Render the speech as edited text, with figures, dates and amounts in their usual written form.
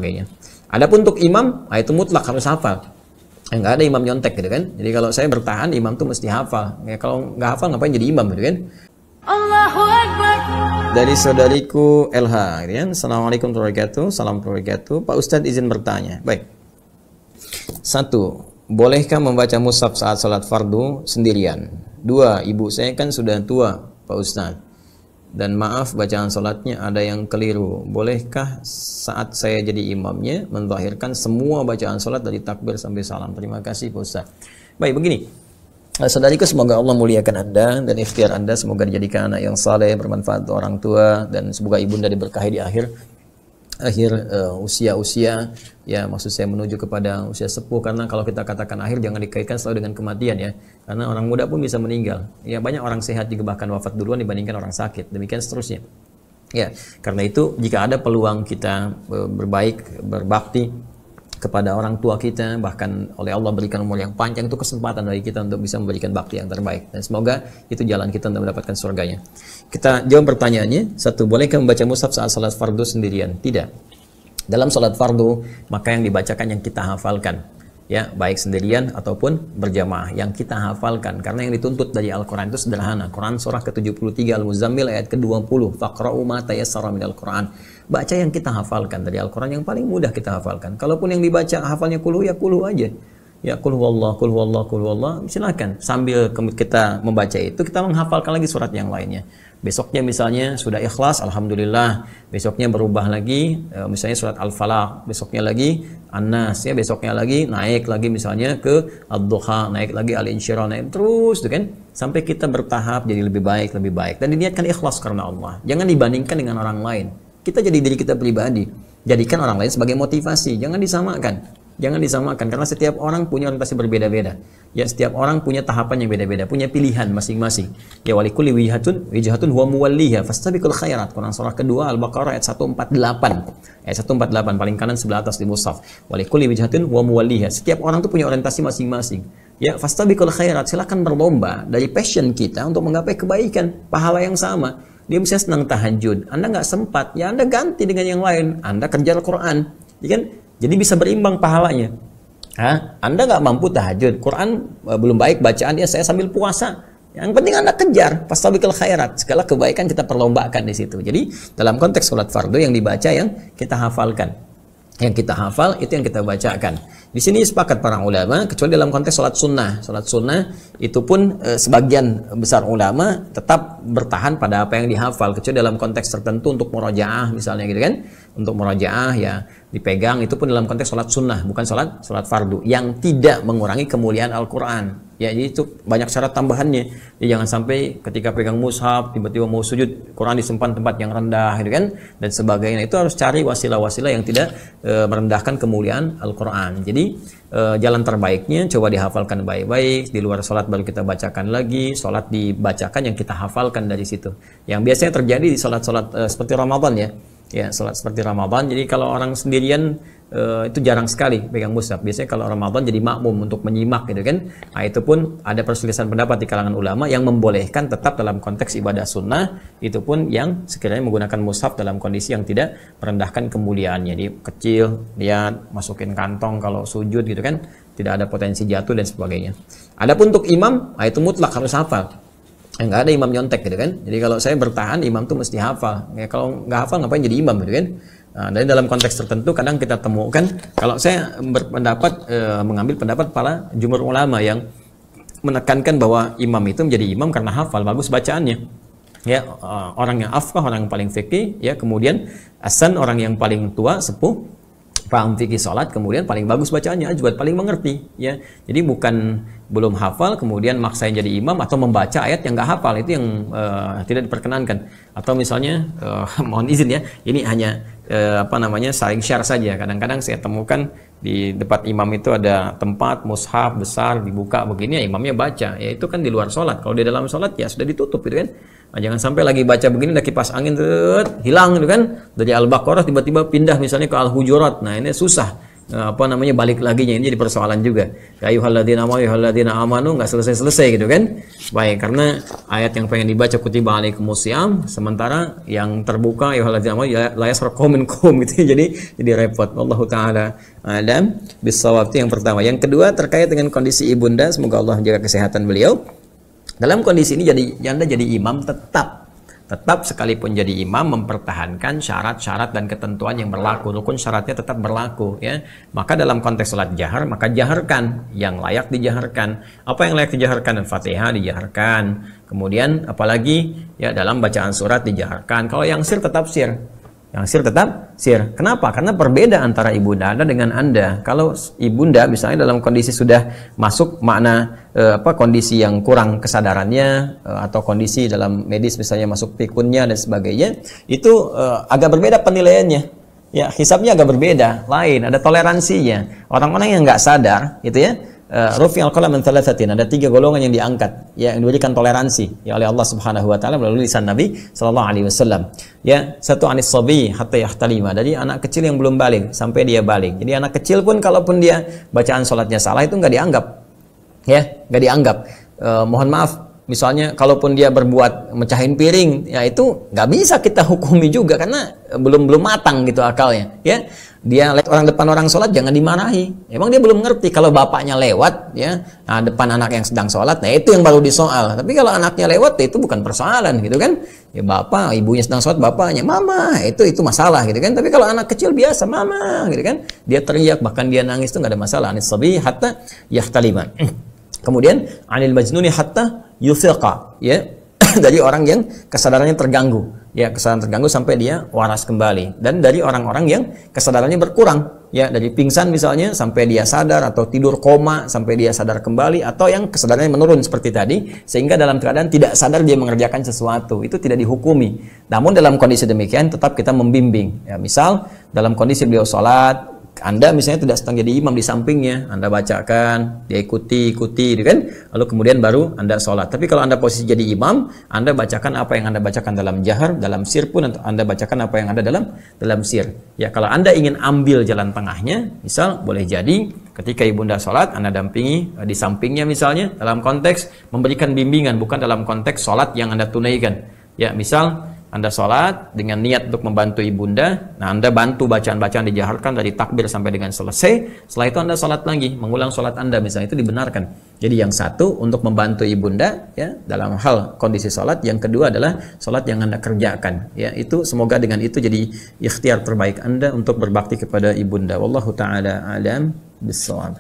sebagainya. Adapun untuk imam, nah itu mutlak harus hafal. Nggak ada imam nyontek gitu kan. Jadi kalau saya bertahan, imam tuh mesti hafal. Ya, kalau nggak hafal ngapain jadi imam gitu kan. Allahu Akbar. Dari saudariku LH, gitu kan. Assalamualaikum warahmatullahi wabarakatuh. Salam warahmatullahi wabarakatuh. Pak Ustadz izin bertanya. Baik. 1. Bolehkah membaca mushaf saat sholat fardu sendirian? 2. Ibu saya kan sudah tua, Pak Ustadz. Dan maaf bacaan sholatnya ada yang keliru. Bolehkah saat saya jadi imamnya menzahirkan semua bacaan sholat dari takbir sampai salam? Terima kasih Pak Ustadz. Baik, begini. Saudariku, semoga Allah muliakan Anda dan ikhtiar Anda. Semoga dijadikan anak yang saleh, bermanfaat untuk orang tua, dan semoga ibunda diberkahi di akhir usia-usia, ya maksud saya menuju kepada usia sepuh. Karena kalau kita katakan akhir, jangan dikaitkan selalu dengan kematian ya, karena orang muda pun bisa meninggal ya. Banyak orang sehat juga bahkan wafat duluan dibandingkan orang sakit, demikian seterusnya ya. Karena itu jika ada peluang kita berbaik, berbakti kepada orang tua kita, bahkan oleh Allah berikan umur yang panjang, itu kesempatan bagi kita untuk bisa memberikan bakti yang terbaik, dan semoga itu jalan kita untuk mendapatkan surganya. Kita jawab pertanyaannya. 1. Bolehkah membaca mushaf saat salat fardu sendirian? Tidak. Dalam salat fardu, maka yang dibacakan yang kita hafalkan ya, baik sendirian ataupun berjamaah, yang kita hafalkan. Karena yang dituntut dari Al-Quran itu sederhana. Quran surah ke-73 Al-Muzammil ayat ke-20, faqra'u ma tayassara minal Quran. Baca yang kita hafalkan dari Al-Quran, yang paling mudah kita hafalkan. Kalaupun yang dibaca hafalnya kulhu, ya kulhu aja. Ya kulhu wallah, kulhu wallah, kulhu wallah, silakan. Sambil kita membaca itu, kita menghafalkan lagi surat yang lainnya. Besoknya misalnya sudah ikhlas, alhamdulillah. Besoknya berubah lagi, misalnya surat Al-Falaq. Besoknya lagi An-Nas, ya. Besoknya lagi naik lagi misalnya ke Ad-Duha, naik lagi Al-Insyirah, naik terus, gitu kan? Sampai kita bertahap jadi lebih baik, lebih baik. Dan diniatkan ikhlas karena Allah. Jangan dibandingkan dengan orang lain. Kita jadi diri kita pribadi. Jadikan orang lain sebagai motivasi. Jangan disamakan. Jangan disamakan, karena setiap orang punya orientasi berbeda-beda. Ya, setiap orang punya tahapan yang beda-beda, punya pilihan masing-masing. Ya, walikulli wijhatun huwa muwalliha fastabiqul khairat. Quran surah kedua Al-Baqarah ayat 148. Ayat 148 paling kanan sebelah atas di mushaf. Walikulli wijhatun huwa muwalliha. Setiap orang itu punya orientasi masing-masing. Ya, fastabiqul khairat. Silakan berlomba dari passion kita untuk menggapai kebaikan, pahala yang sama. Dia misalnya senang tahajud, Anda nggak sempat, ya Anda ganti dengan yang lain. Anda kerja Al-Quran, ya kan? Jadi bisa berimbang pahalanya. Anda nggak mampu tahajud, Quran belum baik bacaan, ya saya sambil puasa. Yang penting Anda kejar, fastabiqul khairat. Segala kebaikan kita perlombakan di situ. Jadi dalam konteks sholat fardu, yang dibaca yang kita hafalkan. Yang kita hafal itu yang kita bacakan. Di sini sepakat para ulama, kecuali dalam konteks sholat sunnah. Sholat sunnah itu pun sebagian besar ulama tetap bertahan pada apa yang dihafal, kecuali dalam konteks tertentu untuk murojaah misalnya gitu kan. Untuk murojaah ya dipegang, itu pun dalam konteks sholat sunnah, bukan sholat fardu, yang tidak mengurangi kemuliaan Al-Quran. Ya, jadi itu banyak syarat tambahannya. Jadi jangan sampai ketika pegang mushaf tiba-tiba mau sujud, Quran disimpan tempat yang rendah gitu kan, dan sebagainya. Itu harus cari wasilah-wasilah yang tidak merendahkan kemuliaan Al-Quran. Jadi jalan terbaiknya coba dihafalkan baik-baik. Di luar sholat baru kita bacakan lagi. Sholat dibacakan yang kita hafalkan dari situ. Yang biasanya terjadi di sholat-sholat seperti Ramadan ya. Ya, sholat seperti Ramadan. Jadi kalau orang sendirian itu jarang sekali pegang mushaf. Biasanya kalau Ramadan jadi makmum untuk menyimak gitu kan. Nah, itu pun ada perselisihan pendapat di kalangan ulama yang membolehkan tetap dalam konteks ibadah sunnah, itu pun yang sekiranya menggunakan mushaf dalam kondisi yang tidak merendahkan kemuliaannya. Jadi kecil, lihat, masukin kantong kalau sujud gitu kan, tidak ada potensi jatuh dan sebagainya. Adapun untuk imam, nah itu mutlak harus hafal. Nggak ada imam nyontek gitu kan. Jadi kalau saya bertahan, imam tuh mesti hafal. Ya, kalau nggak hafal ngapain jadi imam gitu kan. Nah, dari dalam konteks tertentu kadang kita temukan, kalau saya berpendapat mengambil pendapat para jumhur ulama yang menekankan bahwa imam itu menjadi imam karena hafal, bagus bacaannya. Ya, orang yang afqah, orang yang paling fikih, ya, kemudian asan, orang yang paling tua, sepuh, paham fikih salat, kemudian paling bagus bacaannya, ajwad, paling mengerti, ya. Jadi bukan belum hafal kemudian maksain jadi imam atau membaca ayat yang nggak hafal, itu yang tidak diperkenankan. Atau misalnya mohon izin ya, ini hanya saling share saja. Kadang-kadang saya temukan di depan imam itu ada tempat mushaf besar dibuka begini, ya imamnya baca, ya itu kan di luar sholat. Kalau di dalam sholat ya sudah ditutup gitu kan. Nah, jangan sampai lagi baca begini, udah kipas angin hilang gitu kan, dari Al-Baqarah tiba-tiba pindah misalnya ke Al-Hujurat. Nah, ini susah. balik laginya ini jadi persoalan juga. Ya ayyuhalladzina amanu nggak selesai gitu kan. Baik, karena ayat yang pengen dibaca kutiba alaikumusiyam, sementara yang terbuka ayyuhalladzina amanu la yasraqu minkum gitu. Jadi repot. Wallahu taala alam bissawab. Itu yang pertama. Yang kedua terkait dengan kondisi ibunda, semoga Allah jaga kesehatan beliau. Dalam kondisi ini Anda jadi imam tetap sekalipun jadi imam mempertahankan syarat-syarat dan ketentuan yang berlaku, rukun syaratnya tetap berlaku ya. Maka dalam konteks salat jahar, maka jaharkan yang layak dijaharkan. Apa yang layak dijaharkan? Al-Fatihah dijaharkan. Kemudian apalagi ya dalam bacaan surat dijaharkan. Kalau yang sir tetap sir. Yang sir tetap sir. Kenapa? Karena berbeda antara ibunda Anda dengan Anda. Kalau ibunda misalnya dalam kondisi sudah masuk makna kondisi yang kurang kesadarannya atau kondisi dalam medis misalnya masuk pikunnya dan sebagainya, itu agak berbeda penilaiannya. Ya, hisabnya agak berbeda, lain, ada toleransinya. Orang-orang yang nggak sadar, gitu ya. Rufi'al qalam min thalathatin, ada 3 golongan yang diangkat, ya, yang diberikan toleransi ya oleh Allah Subhanahu wa taala melalui lisan Nabi sallallahu alaihi wasallam. Ya, satu anis sabi hatta yahtalima, dari anak kecil yang belum balik sampai dia balik. Jadi anak kecil pun kalaupun dia bacaan salatnya salah itu nggak dianggap. Ya, nggak dianggap. Mohon maaf, misalnya kalaupun dia berbuat mecahin piring, ya itu nggak bisa kita hukumi juga karena belum matang gitu akalnya. Ya, dia lihat orang depan orang sholat jangan dimarahi. Emang dia belum ngerti kalau bapaknya lewat, ya, nah, depan anak yang sedang sholat, nah itu yang baru disoal. Tapi kalau anaknya lewat, ya itu bukan persoalan, gitu kan? Ya bapak, ibunya sedang sholat, bapaknya, mama, itu masalah, gitu kan? Tapi kalau anak kecil biasa, mama, gitu kan? Dia teriak, bahkan dia nangis itu nggak ada masalah. Anis sabi hatta yahtaliman. Kemudian anil majnuni hatta yufiqa, ya, dari orang yang kesadarannya terganggu, ya, kesadaran terganggu sampai dia waras kembali, dan dari orang-orang yang kesadarannya berkurang, ya, dari pingsan misalnya sampai dia sadar, atau tidur koma sampai dia sadar kembali, atau yang kesadarannya menurun seperti tadi sehingga dalam keadaan tidak sadar dia mengerjakan sesuatu, itu tidak dihukumi. Namun dalam kondisi demikian tetap kita membimbing, ya, misal dalam kondisi beliau sholat, Anda misalnya tidak sedang jadi imam di sampingnya, Anda bacakan, dia ikuti, gitu kan? Lalu kemudian baru Anda sholat. Tapi kalau Anda posisi jadi imam, Anda bacakan apa yang Anda bacakan dalam jahar, dalam sir pun Anda bacakan apa yang ada dalam sir. Ya, kalau Anda ingin ambil jalan tengahnya, misal boleh jadi ketika ibunda sholat, Anda dampingi di sampingnya misalnya, dalam konteks memberikan bimbingan, bukan dalam konteks sholat yang Anda tunaikan. Ya, misal Anda sholat dengan niat untuk membantu ibunda, nah Anda bantu bacaan-bacaan dijaharkan dari takbir sampai dengan selesai. Setelah itu Anda sholat lagi, mengulang sholat Anda misalnya, itu dibenarkan. Jadi yang satu untuk membantu ibunda, ya, dalam hal kondisi sholat, yang kedua adalah sholat yang Anda kerjakan, ya, itu semoga dengan itu jadi ikhtiar terbaik Anda untuk berbakti kepada ibunda. Wallahu ta'ala alam bissawab.